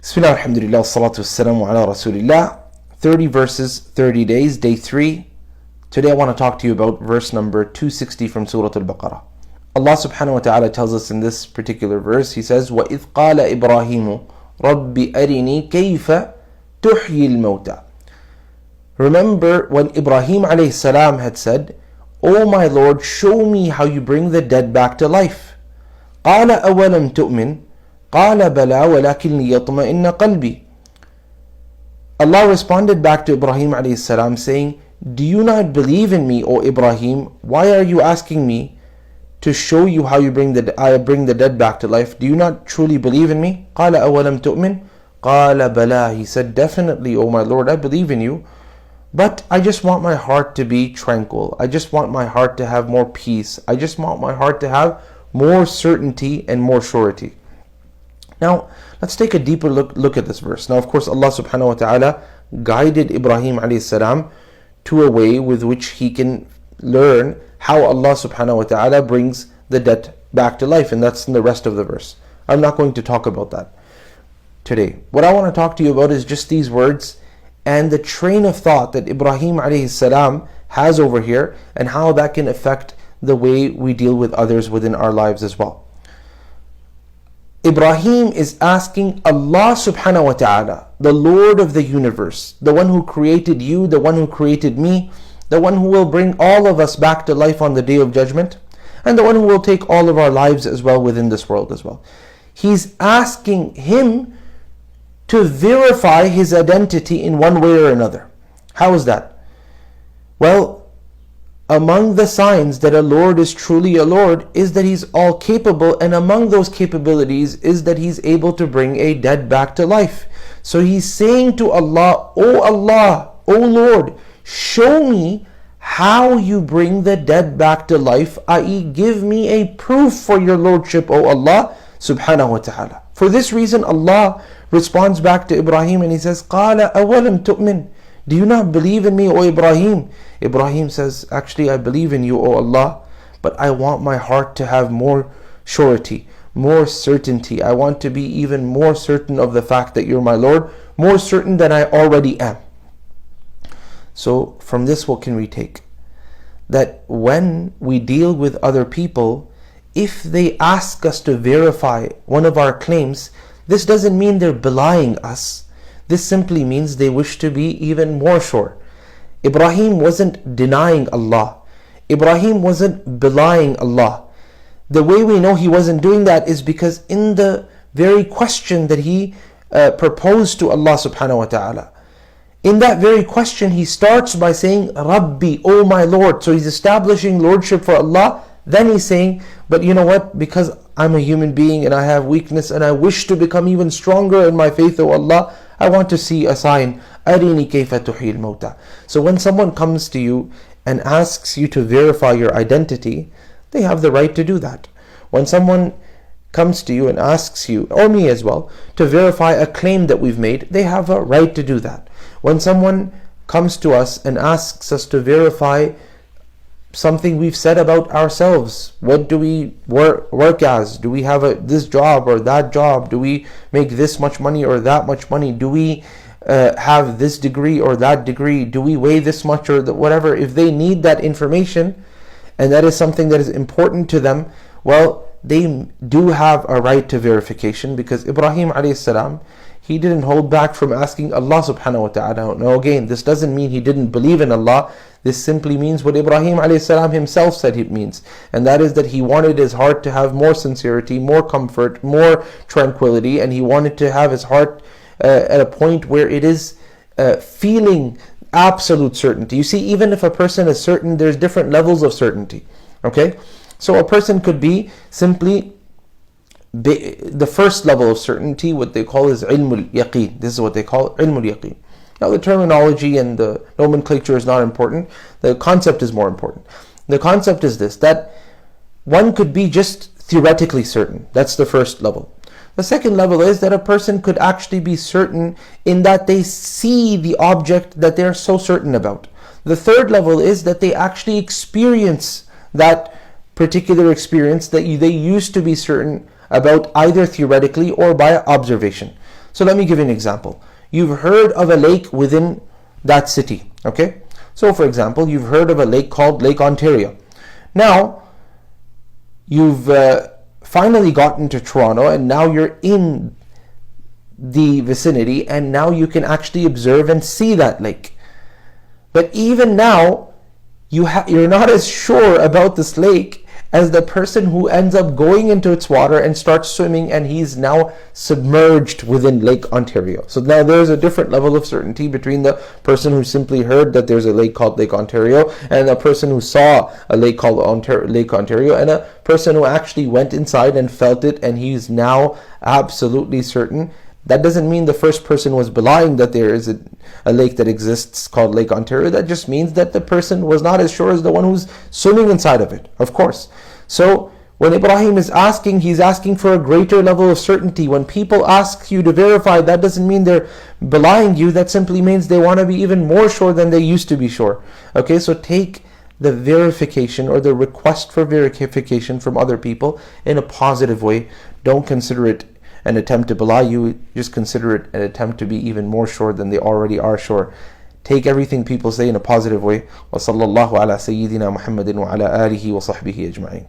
Bismillah, alhamdulillah, salatu wassalamu ala rasulillah. 30 verses, 30 days, day 3. Today I want to talk to you about verse number 260 from Surah Al-Baqarah. Allah subhanahu wa ta'ala tells us in this particular verse, He says, وَإِذْ قَالَ إِبْرَاهِيمُ رَبِّ أَرِنِي كَيْفَ تُحْيِي الْمَوْتَى. Remember when Ibrahim alayhi salam had said, O my Lord, show me how you bring the dead back to life. قَالَ أَوَلَمْ تُؤْمِنْ قَالَ بَلَى وَلَكِنْ لِيَطْمَئِنَّ قَلْبِي. Allah responded back to Ibrahim alayhi salam saying, do you not believe in me, O Ibrahim? Why are you asking me to show you how I bring the dead back to life? Do you not truly believe in me? قَالَ أَوَلَمْ تُؤْمِنْ قَالَ بَلَى. He said, definitely, O my Lord, I believe in you, but I just want my heart to be tranquil. I just want my heart to have more peace. I just want my heart to have more certainty and more surety. Now, let's take a deeper look at this verse. Now, of course, Allah subhanahu wa ta'ala guided Ibrahim alayhi salam to a way with which he can learn how Allah subhanahu wa ta'ala brings the dead back to life, and that's in the rest of the verse. I'm not going to talk about that today. What I want to talk to you about is just these words and the train of thought that Ibrahim alayhi salam has over here, and how that can affect the way we deal with others within our lives as well. Ibrahim is asking Allah subhanahu wa ta'ala, the Lord of the universe, the one who created you, the one who created me, the one who will bring all of us back to life on the day of judgment, and the one who will take all of our lives as well within this world as well. He's asking Him to verify His identity in one way or another. How is that? Well, among the signs that a Lord is truly a Lord is that He's all capable, and among those capabilities is that He's able to bring a dead back to life. So he's saying to Allah, O Lord, show me how you bring the dead back to life, i.e. give me a proof for your Lordship, O Allah subhanahu wa ta'ala. For this reason, Allah responds back to Ibrahim and He says, قَالَ أَوَلَمْ تُؤْمِنْ. Do you not believe in me, O Ibrahim? Ibrahim says, actually I believe in you, O Allah, but I want my heart to have more surety, more certainty. I want to be even more certain of the fact that you're my Lord, more certain than I already am. So from this, what can we take? That when we deal with other people, if they ask us to verify one of our claims, this doesn't mean they're belying us. This simply means they wish to be even more sure. Ibrahim wasn't denying Allah. Ibrahim wasn't belying Allah. The way we know he wasn't doing that is because in the very question that he proposed to Allah subhanahu wa ta'ala, in that very question he starts by saying, Rabbi, O my Lord. So he's establishing lordship for Allah. Then he's saying, but you know what? Because I'm a human being and I have weakness and I wish to become even stronger in my faith, O Allah, I want to see a sign. أَرِنِي كَيْفَ تُحْيِي الْمَوْتَى. So when someone comes to you and asks you to verify your identity, they have the right to do that. When someone comes to you and asks you, or me as well, to verify a claim that we've made, they have a right to do that. When someone comes to us and asks us to verify something we've said about ourselves, what do we work as? Do we have this job or that job? Do we make this much money or that much money? Do we have this degree or that degree? Do we weigh this much or whatever? If they need that information and that is something that is important to them, well, they do have a right to verification, because Ibrahim alayhi salam, he didn't hold back from asking Allah subhanahu wa ta'ala. Now again, this doesn't mean he didn't believe in Allah. This simply means what Ibrahim alayhi salam himself said it means, and that is that he wanted his heart to have more sincerity, more comfort, more tranquility, and he wanted to have his heart at a point where it is feeling absolute certainty. You see, even if a person is certain, there's different levels of certainty. Okay? So a person could be simply the first level of certainty, what they call is ilmul yaqeen. This is what they call ilmul yaqeen. Now the terminology and the nomenclature is not important. The concept is more important. The concept is this, that one could be just theoretically certain. That's the first level. The second level is that a person could actually be certain in that they see the object that they're so certain about. The third level is that they actually experience that particular experience that they used to be certain about, either theoretically or by observation. So let me give you an example. You've heard of a lake within that city, okay? So for example, you've heard of a lake called Lake Ontario. Now, you've finally gotten to Toronto, and now you're in the vicinity, and now you can actually observe and see that lake. But even now, you're not as sure about this lake as the person who ends up going into its water and starts swimming, and he's now submerged within Lake Ontario. So now there's a different level of certainty between the person who simply heard that there's a lake called Lake Ontario, and a person who saw a lake called Lake Ontario, and a person who actually went inside and felt it, and he's now absolutely certain. That doesn't mean the first person was belying that there is a lake that exists called Lake Ontario. That just means that the person was not as sure as the one who's swimming inside of it, of course. So when Ibrahim is asking, he's asking for a greater level of certainty. When people ask you to verify, that doesn't mean they're belying you. That simply means they want to be even more sure than they used to be sure. Okay, so take the verification or the request for verification from other people in a positive way. Don't consider it an attempt to belie you, just consider it an attempt to be even more sure than they already are sure. Take everything people say in a positive way. وصلى الله على سيدنا محمد وعلى آله وصحبه أجمعين.